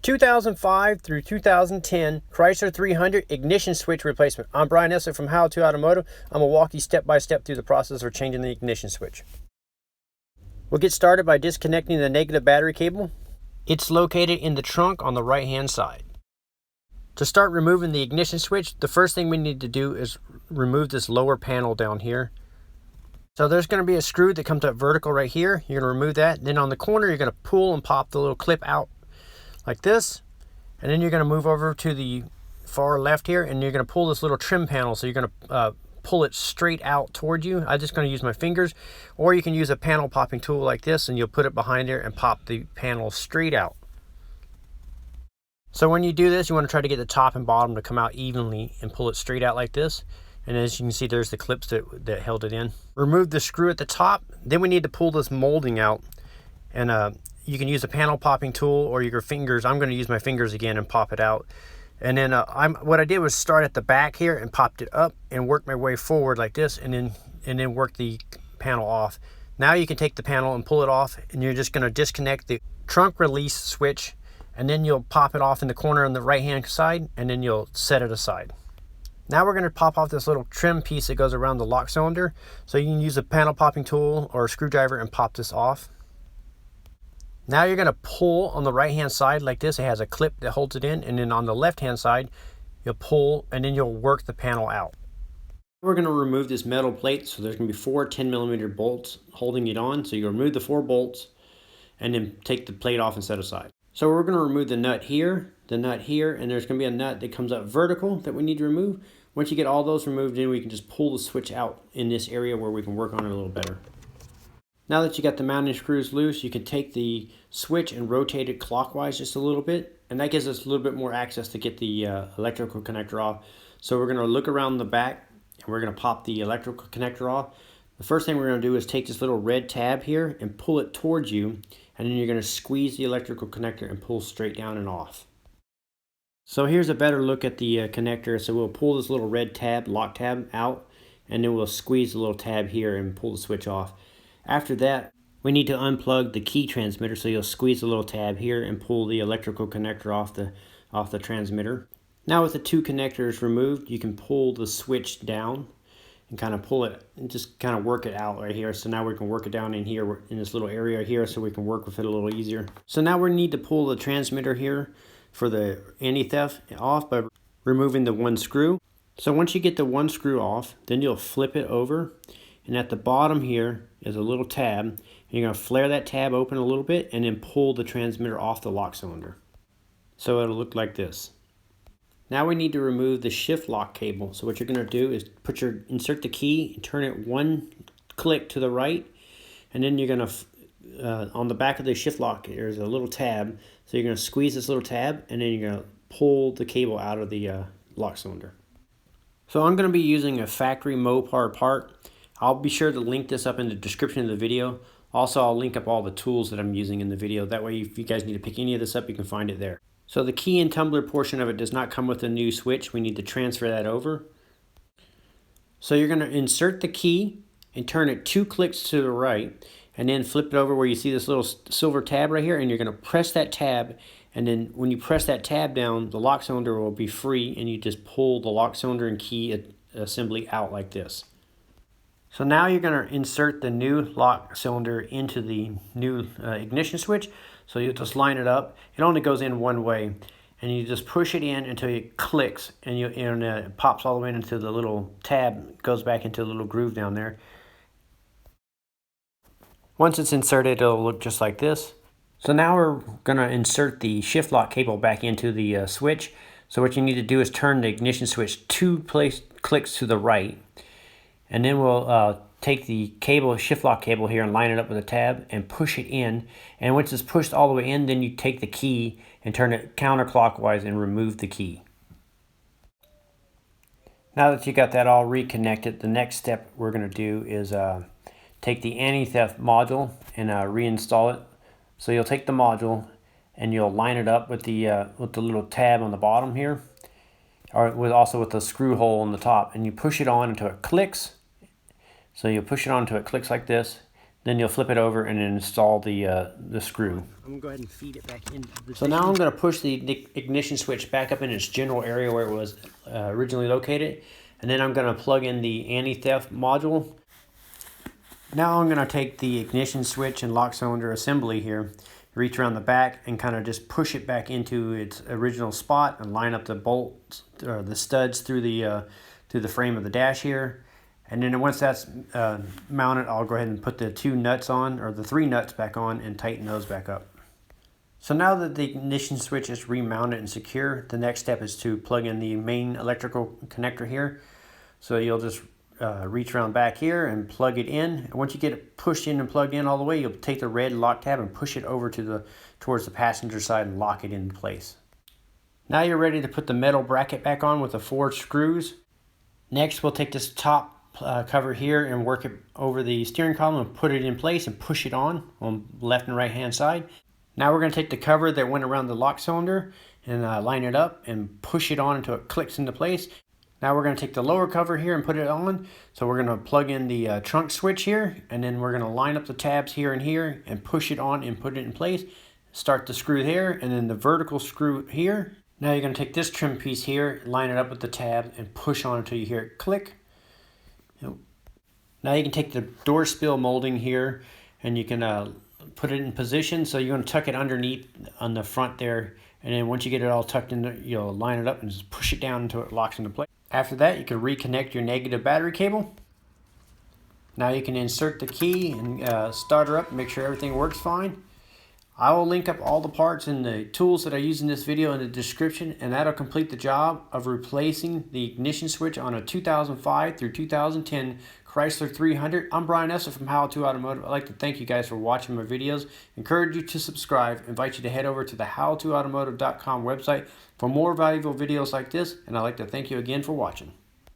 2005 through 2010 Chrysler 300 ignition switch replacement. I'm Brian Essler from How to Automotive. I'm going to walk you step by step through the process of changing the ignition switch. We'll get started by disconnecting the negative battery cable. It's located in the trunk on the right hand side. To start removing the ignition switch, the first thing we need to do is remove this lower panel down here. So there's going to be a screw that comes up vertical right here. You're going to remove that. Then on the corner, you're going to pull and pop the little clip out like this, and then you're going to move over to the far left here, and you're going to pull this little trim panel. So you're going to pull it straight out toward you. I'm just going to use my fingers, or you can use a panel popping tool like this, and you'll put it behind there and pop the panel straight out. So when you do this, you want to try to get the top and bottom to come out evenly and pull it straight out like this. And as you can see, there's the clips that held it in. Remove the screw at the top. Then we need to pull this molding out, and you can use a panel popping tool or your fingers. I'm going to use my fingers again and pop it out. And then what I did was start at the back here and popped it up and work my way forward like this, and then work the panel off. Now you can take the panel and pull it off, and you're just going to disconnect the trunk release switch, and then you'll pop it off in the corner on the right hand side, and then you'll set it aside. Now we're going to pop off this little trim piece that goes around the lock cylinder. So you can use a panel popping tool or a screwdriver and pop this off. Now you're going to pull on the right hand side like this. It has a clip that holds it in, and then on the left hand side you'll pull, and then you'll work the panel out. We're going to remove this metal plate. So there's going to be 4 10mm bolts holding it on. So you remove the 4 bolts and then take the plate off and set aside. So we're going to remove the nut here, and there's going to be a nut that comes up vertical that we need to remove. Once you get all those removed, then we can just pull the switch out in this area where we can work on it a little better. Now that you got the mounting screws loose, you can take the switch and rotate it clockwise just a little bit, and that gives us a little bit more access to get the electrical connector off. So we're going to look around the back, and we're going to pop the electrical connector off. The first thing we're going to do is take this little red tab here and pull it towards you, and then you're going to squeeze the electrical connector and pull straight down and off. So here's a better look at the connector. So we'll pull this little red tab, lock tab, out, and then we'll squeeze the little tab here and pull the switch off. After that, we need to unplug the key transmitter. So you'll squeeze the little tab here and pull the electrical connector off the transmitter. Now with the 2 connectors removed, you can pull the switch down and kind of pull it and just kind of work it out right here. So now we can work it down in here in this little area here, so we can work with it a little easier. So now we need to pull the transmitter here for the anti-theft off by removing the 1 screw. So once you get the 1 screw off, then you'll flip it over, and at the bottom here is a little tab, and you're going to flare that tab open a little bit and then pull the transmitter off the lock cylinder. So it'll look like this. Now we need to remove the shift lock cable. So what you're going to do is insert the key and turn it 1 click to the right, and then you're going to on the back of the shift lock there's a little tab. So you're going to squeeze this little tab, and then you're going to pull the cable out of the lock cylinder. So I'm going to be using a factory Mopar part. I'll be sure to link this up in the description of the video. Also, I'll link up all the tools that I'm using in the video. That way, if you guys need to pick any of this up, you can find it there. So the key and tumbler portion of it does not come with a new switch. We need to transfer that over. So you're going to insert the key and turn it 2 clicks to the right, and then flip it over where you see this little silver tab right here, and you're going to press that tab, and then when you press that tab down, the lock cylinder will be free, and you just pull the lock cylinder and key assembly out like this. So now you're going to insert the new lock cylinder into the new ignition switch. So you just line it up. It only goes in 1 way, and you just push it in until it clicks, and it pops all the way into the little tab, goes back into the little groove down there. Once it's inserted, it'll look just like this. So now we're going to insert the shift lock cable back into the switch. So what you need to do is turn the ignition switch 2 clicks to the right, and then we'll take the shift lock cable here and line it up with a tab and push it in. And once it's pushed all the way in, then you take the key and turn it counterclockwise and remove the key. Now that you got that all reconnected, the next step we're going to do is take the anti-theft module and reinstall it. So you'll take the module and you'll line it up with the little tab on the bottom here, or also with the screw hole on the top, and you push it on until it clicks. So you push it on until it clicks like this. Then you'll flip it over and install the screw. I'm gonna go ahead and feed it back into the So now I'm going to push the ignition switch back up in its general area where it was originally located. And then I'm going to plug in the anti-theft module. Now I'm going to take the ignition switch and lock cylinder assembly here, reach around the back and kind of just push it back into its original spot and line up the bolts or the studs through the frame of the dash here. And then once that's mounted, I'll go ahead and put the 2 nuts on, or the 3 nuts back on, and tighten those back up. So now that the ignition switch is remounted and secure, the next step is to plug in the main electrical connector here. So you'll just reach around back here and plug it in. And once you get it pushed in and plugged in all the way, you'll take the red lock tab and push it over to towards the passenger side and lock it in place. Now you're ready to put the metal bracket back on with the 4 screws. Next, we'll take this top cover here and work it over the steering column and put it in place and push it on left and right hand side. Now we're going to take the cover that went around the lock cylinder and line it up and push it on until it clicks into place. Now we're going to take the lower cover here and put it on. So we're going to plug in the trunk switch here, and then we're going to line up the tabs here and push it on and put it in place. Start the screw there and then the vertical screw here. Now you're going to take this trim piece here, line it up with the tab and push on until you hear it click. Now you can take the door spill molding here and you can put it in position. So you're going to tuck it underneath on the front there, and then once you get it all tucked in, you'll line it up and just push it down until it locks into place. After that, you can reconnect your negative battery cable. Now you can insert the key and start her up and make sure everything works fine. I will link up all the parts and the tools that I use in this video in the description, and that'll complete the job of replacing the ignition switch on a 2005 through 2010 Chrysler 300. I'm Brian Esser from How To Automotive. I'd like to thank you guys for watching my videos. Encourage you to subscribe. Invite you to head over to the howtoautomotive.com website for more valuable videos like this, and I'd like to thank you again for watching.